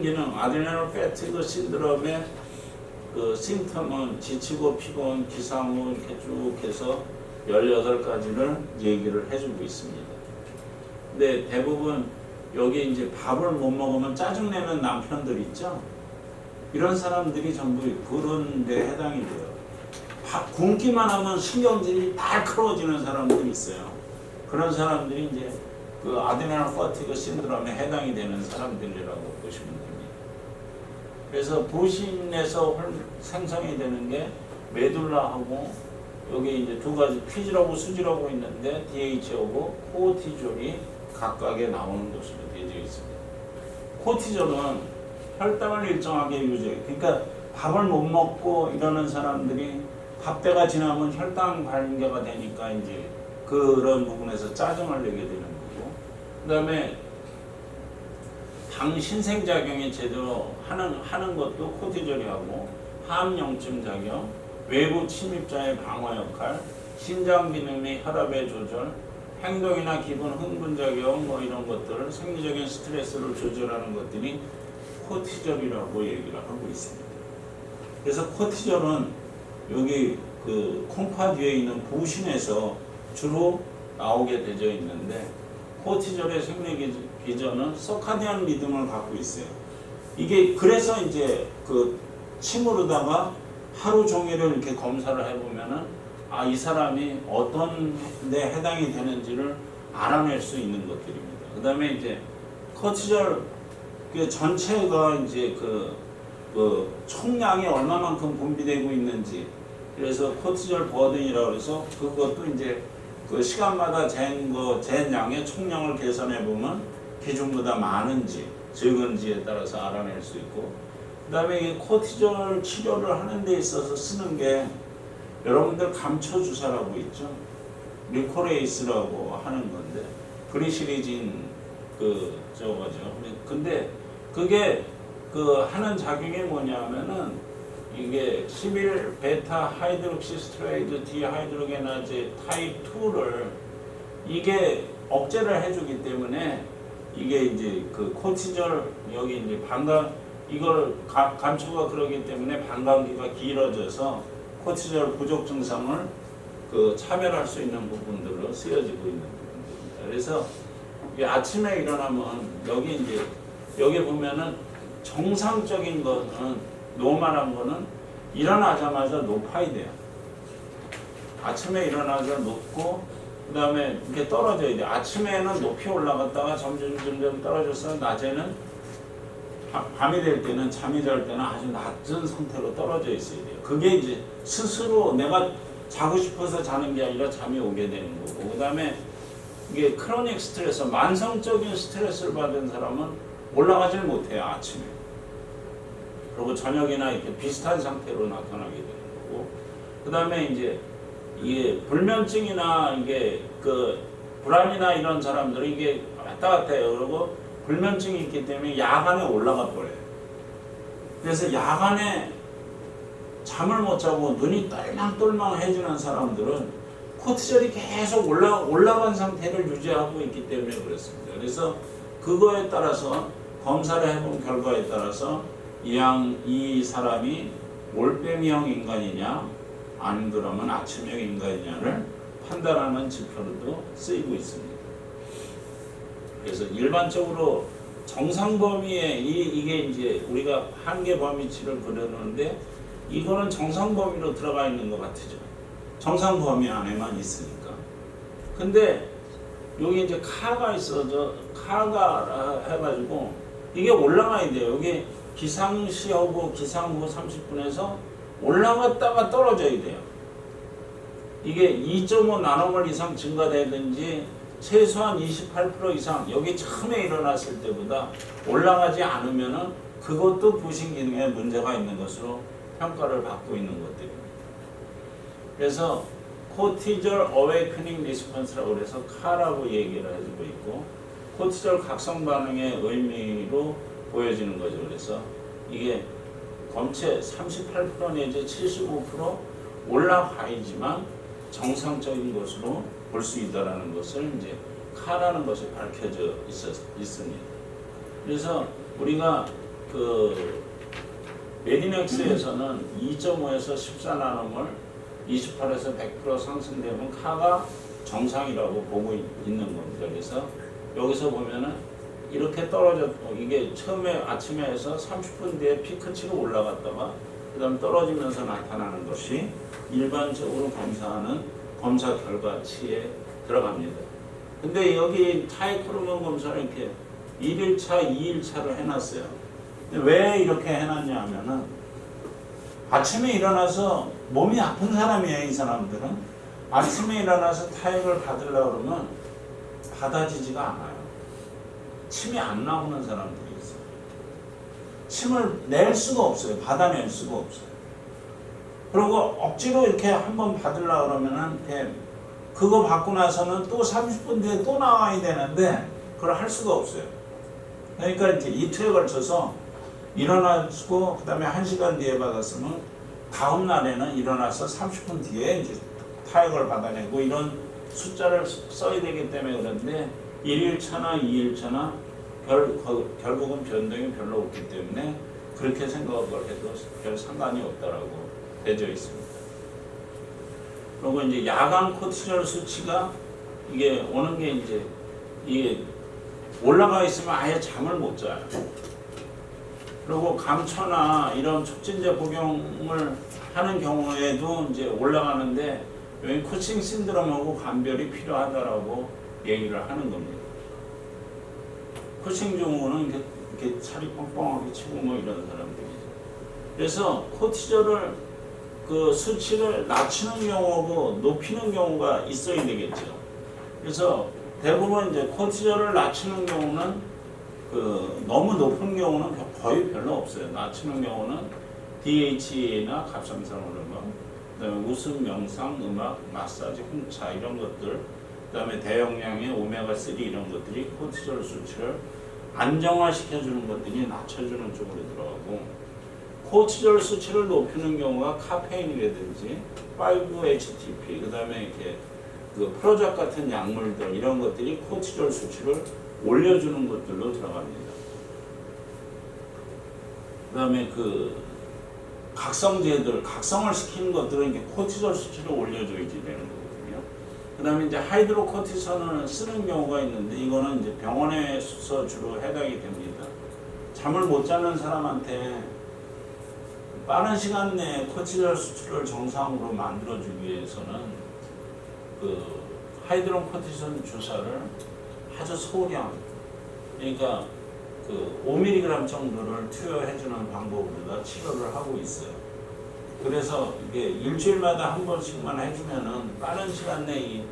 기능 아드레날 패티그 신드롬의 그 심텀은 지치고 피곤, 기상 후 이렇게 쭉 해서 18가지를 얘기를 해주고 있습니다. 근데 대부분 여기 이제 밥을 못 먹으면 짜증내는 남편들 있죠? 이런 사람들이 전부 그런 데 해당이 돼요. 굶기만 하면 신경질이 날카로워지는 사람들이 있어요. 그런 사람들이 이제 그 아드레날 패티그 신드롬에 해당이 되는 사람들이라고 보시면 됩니다. 그래서 부신에서 생성이 되는 게 메둘라하고 여기 이제 두 가지 퀴즈라고 수지라고 있는데 DH하고 코티졸이 각각에 나오는 것으로 되어 있습니다. 코티졸은 혈당을 일정하게 유지해. 그러니까 밥을 못 먹고 이러는 사람들이 밥때가 지나면 혈당 발견가 되니까 이제 그런 부분에서 짜증을 내게 되는 거고, 그다음에 당 신생작용이 제대로 하는 것도 코티졸이 하고, 항염증 작용, 외부 침입자의 방어 역할, 신장 기능 및 혈압의 조절, 행동이나 기분, 흥분 작용 뭐 이런 것들을 생리적인 스트레스를 조절하는 것들이 코티졸이라고 얘기를 하고 있습니다. 그래서 코티졸은 여기 그 콩파 뒤에 있는 부신에서 주로 나오게 되어 있는데, 코티졸의 생리 기전은 서카디안 리듬을 갖고 있어요. 이게 그래서 이제 그 침으로다가 하루 종일을 이렇게 검사를 해보면은 이 사람이 어떤 데 해당이 되는지를 알아낼 수 있는 것들입니다. 그 다음에 이제 코티졸 그 전체가 이제 그 총량이 얼마만큼 분비되고 있는지, 그래서 코티졸 버든이라고 해서 그것도 이제 그 시간마다 잰 양의 총량을 계산해 보면 기준보다 많은지 적은지에 따라서 알아낼 수 있고, 그 다음에 이 코티졸 치료를 하는 데 있어서 쓰는 게 여러분들 감초 주사라고 있죠. 리코레이스라고 하는 건데 그리시리진 저거죠. 근데 그게 그 하는 작용이 뭐냐면은 이게 11 베타 하이드록시스트레이드 디하이드로게나제 타입 2를 이게 억제를 해주기 때문에 이게 이제 그 코티졸 여기 이제 이걸 감초가 그러기 때문에 방광기가 길어져서 코티졸 부족 증상을 그 차별할 수 있는 부분들로 쓰여지고 있는 부분들입니다. 그래서 아침에 일어나면 여기 보면은 정상적인 거는 노멀한 거는 일어나자마자 높아야 돼요. 아침에 일어나자 높고 그 다음에 이렇게 떨어져야 돼요. 아침에는 높이 올라갔다가 점점 떨어져서 낮에는 밤이 될 때는 잠이 잘 때는 아주 낮은 상태로 떨어져 있어야 돼요. 그게 이제 스스로 내가 자고 싶어서 자는 게 아니라 잠이 오게 되는 거고, 그 다음에 이게 크로닉 스트레스, 만성적인 스트레스를 받은 사람은 올라가질 못해요, 아침에. 그리고 저녁이나 이렇게 비슷한 상태로 나타나게 되는 거고, 그 다음에 이제 이게 불면증이나 이게 그 불안이나 이런 사람들은 이게 왔다 갔다 해요. 그리고 불면증이 있기 때문에 야간에 올라가 버려요. 그래서 야간에 잠을 못 자고 눈이 똘망똘망해지는 사람들은 코티졸이 계속 올라간 상태를 유지하고 있기 때문에 그렇습니다. 그래서 그거에 따라서 검사를 해본 결과에 따라서 이 사람이 올빼미형 인간이냐 아닌 그러면 아침형 인간이냐를 판단하는 지표로도 쓰이고 있습니다. 그래서 일반적으로 정상 범위에 이게 이제 우리가 한계 범위치를 그려놓는데 이거는 정상 범위로 들어가 있는 것 같죠. 정상 범위 안에만 있으니까. 근데 여기 이제 카가 있어서 카가 해가지고 이게 올라가야 돼요. 여기 기상시하고 기상 후 30분에서 올라갔다가 떨어져야 돼요. 이게 2.5 나노몰 이상 증가되든지 최소한 28% 이상 여기 처음에 일어났을 때보다 올라가지 않으면은 그것도 부신 기능에 문제가 있는 것으로 평가를 받고 있는 것들입니다. 그래서 코티졸 어웨이크닝 리스폰스라고 해서 카라고 얘기를 해주고 있고, 코티졸 각성 반응의 의미로 보여지는 거죠. 그래서 이게 검체 38% 내지 75% 올라가야지만 정상적인 것으로 볼 수 있다라는 것을 이제 카라는 것이 밝혀져 있습니다. 그래서 우리가 그 메디넥스에서는 2.5에서 14나노몰 28에서 100% 상승되면 카가 정상이라고 보고 있는 겁니다. 그래서 여기서 보면은 이렇게 떨어졌고 이게 처음에 아침에 해서 30분 뒤에 피크치로 올라갔다가 그 다음 떨어지면서 나타나는 것이 일반적으로 검사하는 검사 결과치에 들어갑니다. 근데 여기 타입 호르몬 검사를 이렇게 1일차, 2일차로 해놨어요. 근데 왜 이렇게 해놨냐 하면은 아침에 일어나서 몸이 아픈 사람이에요. 이 사람들은 아침에 일어나서 타액을 받으려고 그러면 받아지지가 않아요. 침이 안 나오는 사람들이 있어요. 침을 낼 수가 없어요. 받아낼 수가 없어요. 그리고 억지로 이렇게 한번 받으려고 그러면은 이렇게 그거 받고 나서는 또 30분 뒤에 또 나와야 되는데 그걸 할 수가 없어요. 그러니까 이제 이틀에 걸쳐서 일어나고 그 다음에 1시간 뒤에 받았으면 다음 날에는 일어나서 30분 뒤에 이제 타액을 받아내고 이런 숫자를 써야 되기 때문에 그런데 1일차나 2일차나 결국은 변동이 별로 없기 때문에 그렇게 생각을 해도 별 상관이 없다라고 되어 있습니다. 그리고 이제 야간 코티졸 수치가 이게 오는 게 이제 이게 올라가 있으면 아예 잠을 못 자요. 그리고 감초나 이런 촉진제 복용을 하는 경우에도 이제 올라가는데 여기 쿠싱 신드롬하고 감별이 필요하다라고 얘기를 하는 겁니다. 쿠싱 증후는 이렇게 살이 뻥뻥하게 치고 뭐 이런 사람들이죠. 그래서 코티졸을 그 수치를 낮추는 경우고 높이는 경우가 있어야 되겠죠. 그래서 대부분 이제 코티졸을 낮추는 경우는 그 너무 높은 경우는 거의 별로 없어요. 낮추는 경우는 DHA나 갑상선 호르몬, 그다음에 웃음, 명상, 음악, 마사지, 홍차 이런 것들, 그다음에 대용량의 오메가3 이런 것들이 코티졸 수치를 안정화시켜주는 것들이 낮춰주는 쪽으로 들어가고 코티졸 수치를 높이는 경우가 카페인이라든지 5-HTP, 그다음에 이렇게 그 프로작 같은 약물들 이런 것들이 코티졸 수치를 올려주는 것들로 들어갑니다. 그다음에 그 각성제들, 각성을 시키는 것들은 이제 코티졸 수치를 올려줘야지 되는 거거든요. 그다음에 이제 하이드로코티손을 쓰는 경우가 있는데 이거는 이제 병원에서 주로 해당이 됩니다. 잠을 못 자는 사람한테 빠른 시간 내에 코티졸 수치를 정상으로 만들어주기 위해서는 그 하이드로코티손 주사를 아주 소량, 그러니까 그 5mg 정도를 투여해주는 방법으로 치료를 하고 있어요. 그래서 이게 일주일마다 한 번씩만 해주면은 빠른 시간 내에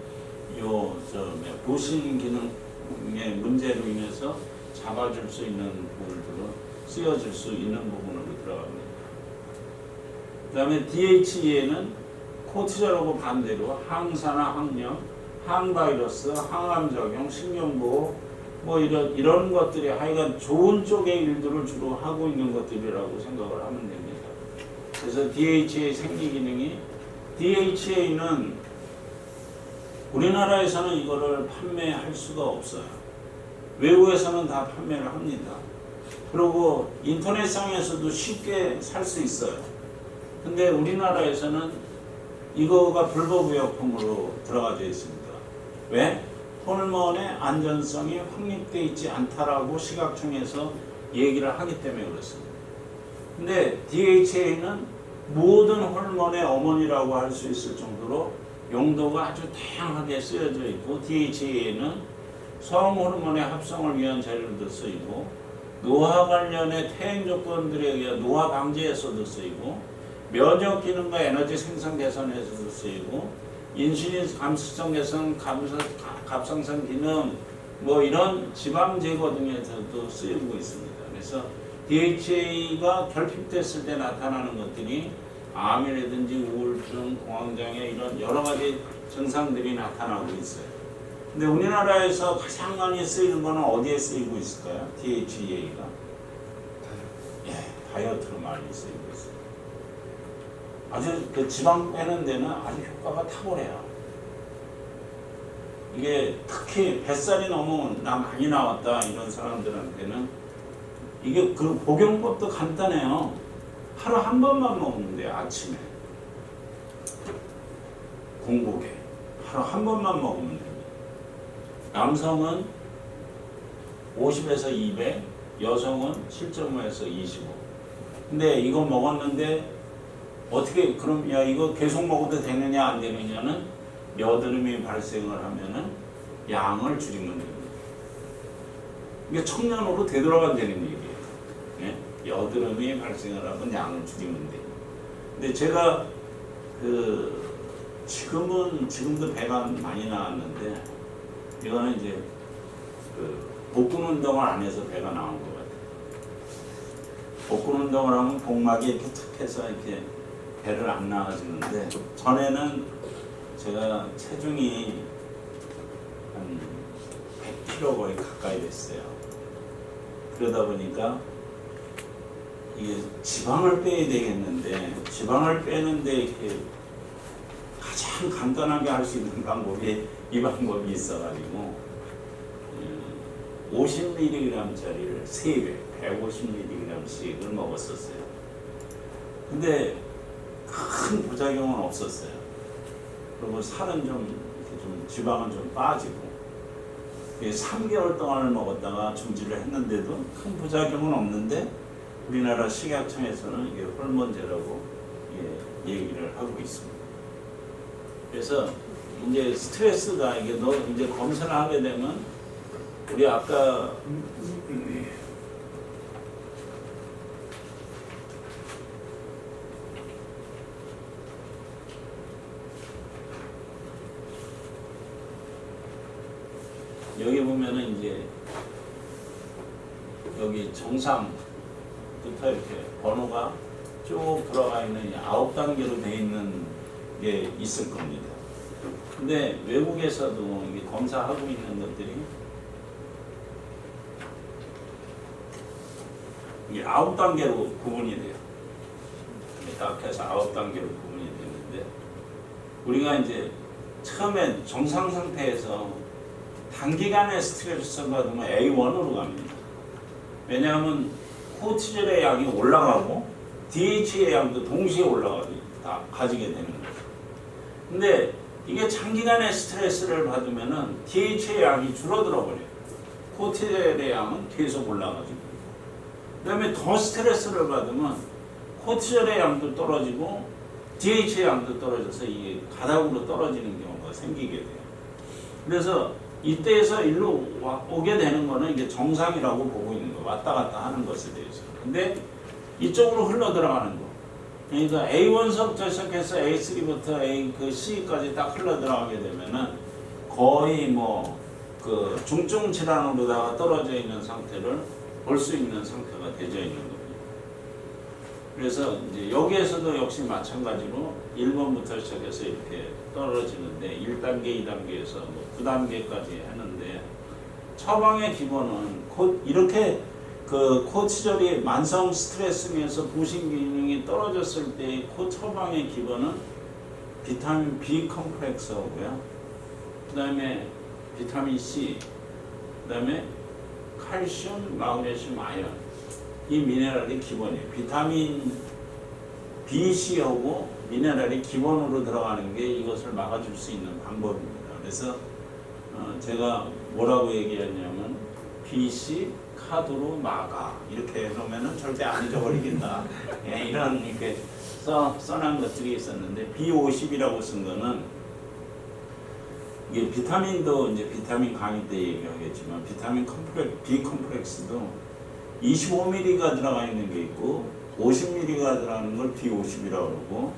도실 기능의 문제로 인해서 잡아줄 수 있는 부분으로 쓰여질 수 있는 부분으로 들어갑니다. 그 다음에 DHEA는 코티졸하고 반대로 항산화, 항염, 항바이러스, 항암 적용, 신경보호 뭐 이런 것들이 하여간 좋은 쪽의 일들을 주로 하고 있는 것들이라고 생각을 하면 됩니다. 그래서 DHA 생리 기능이 DHA는 우리나라에서는 이거를 판매할 수가 없어요. 외국에서는 다 판매를 합니다. 그리고 인터넷상에서도 쉽게 살 수 있어요. 근데 우리나라에서는 이거가 불법의약품으로 들어가져 있습니다. 왜? 호르몬의 안전성이 확립되어 있지 않다라고 시각청에서 얘기를 하기 때문에 그렇습니다. 근데 DHA는 모든 호르몬의 어머니라고 할 수 있을 정도로 용도가 아주 다양하게 쓰여져 있고 DHA는 성호르몬의 합성을 위한 재료로도 쓰이고 노화 관련의 퇴행 조건들에 의한 노화 방지에서도 쓰이고 면역 기능과 에너지 생산 개선에서도 쓰이고 인슐린 감수성 개선, 갑상선 기능 뭐 이런 지방 제거 등에서도 쓰이고 있습니다. 그래서 DHA가 결핍됐을 때 나타나는 것들이 암이라든지 우울증, 공황장애 이런 여러 가지 증상들이 나타나고 있어요. 근데 우리나라에서 가장 많이 쓰이는 거는 어디에 쓰이고 있을까요? DHA가? 다이어트로 많이 쓰이고 있어요. 아주 그 지방 빼는 데는 아주 효과가 탁월해요. 이게 특히 뱃살이 너무 많이 나왔다 이런 사람들한테는 이게 그 복용법도 간단해요. 하루 한 번만 먹으면 돼요. 아침에 공복에 하루 한 번만 먹으면 됩니다. 남성은 50에서 200, 여성은 7.5에서 25. 근데 이거 먹었는데 어떻게 그럼 야 이거 계속 먹어도 되느냐 안 되느냐는 여드름이 발생을 하면은 양을 줄이면 됩니다. 이게 청년으로 되돌아간다는 얘기예요. 네? 여드름이 발생을 하면 양을 줄이면 돼요. 근데 제가 지금도 배가 많이 나왔는데 이거는 이제 복근 운동을 안 해서 배가 나온 것 같아요. 복근 운동을 하면 복막이 이렇게 탁 해서 이렇게 배를 안 나와주는데 전에는 제가 체중이 한 100kg 거의 가까이 됐어요. 그러다 보니까 이게 지방을 빼야 되겠는데 지방을 빼는데 이렇게 가장 간단하게 할 수 있는 방법이 이 방법이 있어가지고 50mg짜리를 3배 150mg씩을 먹었었어요. 근데 큰 부작용은 없었어요. 그리고 살은 좀 지방은 좀 빠지고 3개월 동안을 먹었다가 중지를 했는데도 큰 부작용은 없는데 우리나라 식약청에서는 이게 호르몬제라고 얘기를 하고 있습니다. 그래서 이제 스트레스가 이게 너 이제 검사를 하게 되면 우리 아까 여기 보면은 이제 여기 정상부터 이렇게 번호가 쭉 들어가 있는 9단계로 되어 있는 게 있을 겁니다. 근데 외국에서도 이게 검사하고 있는 것들이 이게 9단계로 구분이 돼요. 딱 해서 9단계로 구분이 되는데 우리가 이제 처음에 정상 상태에서 단기간에 스트레스를 받으면 A1으로 갑니다. 왜냐하면 코르티졸의 양이 올라가고 DHA의 양도 동시에 가지게 되는 거죠. 근데 이게 장기간의 스트레스를 받으면은 DHA의 양이 줄어들어 버려요. 코르티졸의 양은 계속 올라가지고. 그 다음에 더 스트레스를 받으면 코르티졸의 양도 떨어지고 DHA의 양도 떨어져서 이게 가닥으로 떨어지는 경우가 생기게 돼요. 그래서 이때에서 일로 오게 되는 거는 이게 정상이라고 보고 있는 거, 왔다 갔다 하는 것에 대해서. 근데 이쪽으로 흘러 들어가는 거. 그러니까 A1서부터 시작해서 A3부터 C까지 딱 흘러 들어가게 되면은 거의 중증 질환으로다가 떨어져 있는 상태를 볼 수 있는 상태가 되어 있는 겁니다. 그래서 이제 여기에서도 역시 마찬가지로 1번부터 시작해서 이렇게 떨어지는데 1단계, 2단계에서 9단계까지 하는데 처방의 기본은 이렇게 코르티졸이 만성 스트레스면서 부신 기능이 떨어졌을 때 처방의 기본은 비타민 B 컴플렉스하고요. 그 다음에 비타민 C, 그 다음에 칼슘, 마그네슘, 아연. 이 미네랄이 기본이에요. 비타민 B, C하고 미네랄이 기본으로 들어가는 게 이것을 막아줄 수 있는 방법입니다. 그래서 제가 뭐라고 얘기했냐면 B, C, 카드로 마가 이렇게 해놓으면 절대 안 잊어버리겠다. 이런 이렇게 써놓은 것들이 있었는데 B50이라고 쓴 거는 이게 비타민도 이제 비타민 강의 때 얘기하겠지만 비타민 B 컴플렉스도 25mg가 들어가 있는 게 있고 50mg가 들어가는 걸 B50이라고 그러고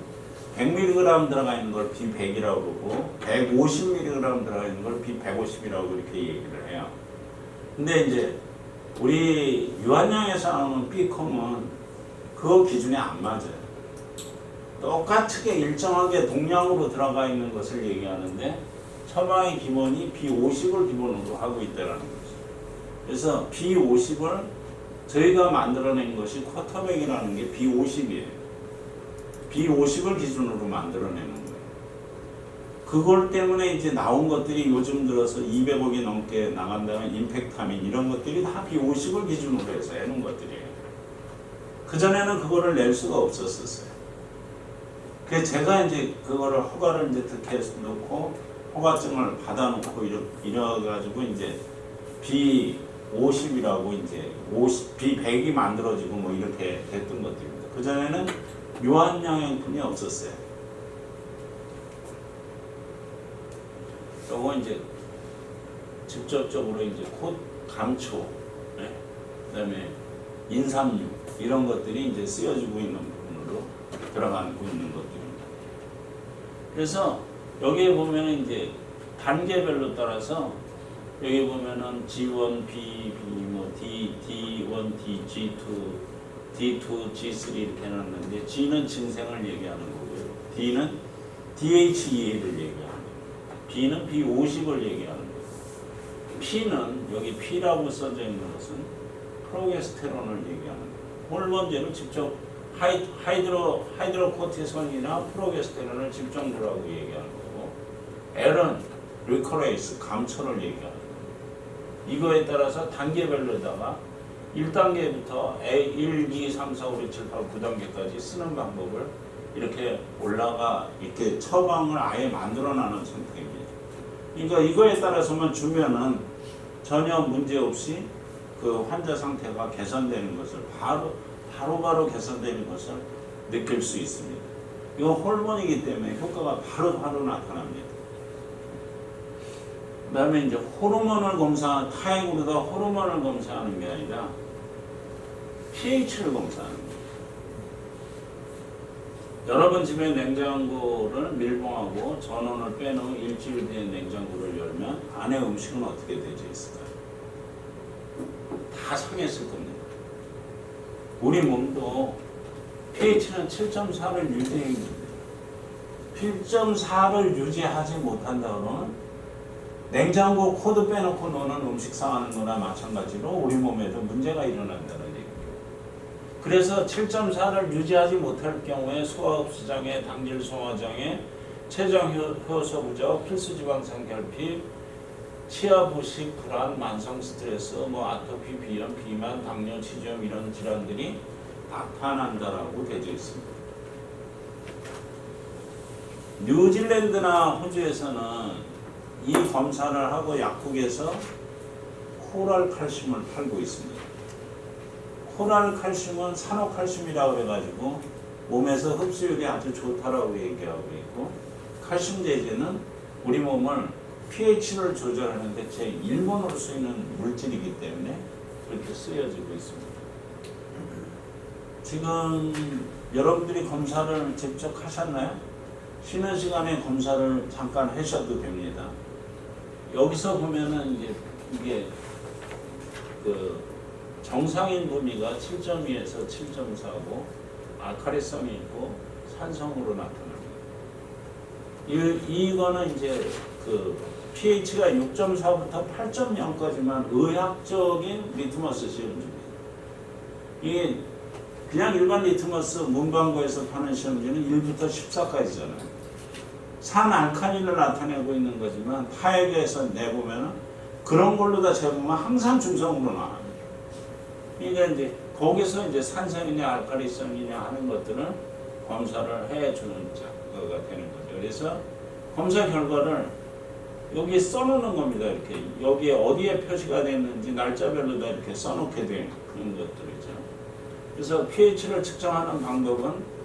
100mg 들어가 있는 걸 B100이라고 그러고 150mg 들어가 있는 걸 B150이라고 이렇게 얘기를 해요. 근데 이제 우리 유한양에서 나오는 B컴은 그 기준에 안 맞아요. 똑같게 일정하게 동량으로 들어가 있는 것을 얘기하는데 처방의 기본이 B50을 기본으로 하고 있다는 거죠. 그래서 B50을 저희가 만들어낸 것이 쿼터백이라는 게 B50이에요. B50을 기준으로 만들어내는 거예요. 그걸 때문에 이제 나온 것들이 요즘 들어서 200억이 넘게 나간다는 임팩타민 이런 것들이 다 B50을 기준으로 해서 해놓은 것들이에요. 그전에는 그거를 낼 수가 없었어요. 그래서 제가 이제 그거를 허가를 이제 특혜해서 놓고 허가증을 받아놓고 이래가지고 이제 B50이라고 이제 B100이 만들어지고 뭐 이렇게 됐던 것들입니다. 그전에는 유한양행품이 없었어요. 요거 이제 직접적으로 이제 감초, 네? 그다음에 인삼류 이런 것들이 이제 쓰여지고 있는 부분으로 들어가고 있는 것들입니다. 그래서 여기에 보면은 이제 단계별로 따라서 여기 보면은 G1, B, 뭐 D, D1, D, G2, D2, G3 이렇게 해놨는데 G는 진생을 얘기하는 거고요. D는 DHEA를 얘기하는 거예요. B는 B50을 얘기하는 거예요. P는 여기 P라고 써져 있는 것은 프로게스테론을 얘기하는 거예요. 호르몬제는 직접 하이드로코티손이나 프로게스테론을 집중주라고 얘기하는 거고, L은 리코레이스, 감초를 얘기하는 거예요. 이거에 따라서 단계별로다가 1단계부터 A, 1, 2, 3, 4, 5, 6, 7, 8, 9단계까지 쓰는 방법을 이렇게 이렇게 처방을 아예 만들어내는 상태입니다. 그러니까 이거에 따라서만 주면은 전혀 문제 없이 그 환자 상태가 개선되는 것을 바로 개선되는 것을 느낄 수 있습니다. 이건 호르몬이기 때문에 효과가 바로 나타납니다. 그 다음에 이제 타액으로다 호르몬을 검사하는 게 아니라 pH를 검사하는 거예요. 여러분 집에 냉장고를 밀봉하고 전원을 빼놓은 일주일 된 냉장고를 열면 안에 음식은 어떻게 되어 있을까요? 다 상했을 겁니다. 우리 몸도 pH는 7.4를 유지했는데 7.4를 유지하지 못한다 그러면 냉장고 코드 빼놓고 노는 음식 상하는 거나 마찬가지로 우리 몸에도 문제가 일어난다는 얘기입니다. 그래서 7.4를 유지하지 못할 경우에 소화흡수장애, 당질 소화장애, 췌장 효소 부족, 필수지방산 결핍, 치아 부식, 불안, 만성 스트레스, 뭐 아토피, 비염, 비만, 당뇨, 치중 이런 질환들이 나타난다라고 되어 있습니다. 뉴질랜드나 호주에서는 이 검사를 하고 약국에서 코랄 칼슘을 팔고 있습니다. 코랄 칼슘은 산호칼슘이라고 해가지고 몸에서 흡수율이 아주 좋다라고 얘기하고 있고, 칼슘 제제는 우리 몸을 pH를 조절하는데 제1번으로 쓰이는 물질이기 때문에 그렇게 쓰여지고 있습니다. 지금 여러분들이 검사를 직접 하셨나요? 쉬는 시간에 검사를 잠깐 하셔도 됩니다. 여기서 보면은 이게 그 정상인 범위가 7.2에서 7.4고 알칼리성이 있고 산성으로 나타납니다. 이거는 이제 그 pH가 6.4부터 8.0까지만 의학적인 리트머스 시험지입니다. 이게 그냥 일반 리트머스 문방구에서 파는 시험지는 1부터 14까지잖아요. 산알카닌을 나타내고 있는 거지만 타액에서 내보면 그런 걸로 다 재보면 항상 중성으로 나옵니다. 그러니까 이제 거기서 이제 산성이냐 알칼리성이냐 하는 것들은 검사를 해주는 작거가 되는 거죠. 그래서 검사 결과를 여기에 써놓는 겁니다. 이렇게 여기에 어디에 표시가 됐는지 날짜별로 다 이렇게 써놓게 되는 것들이죠. 그래서 pH를 측정하는 방법은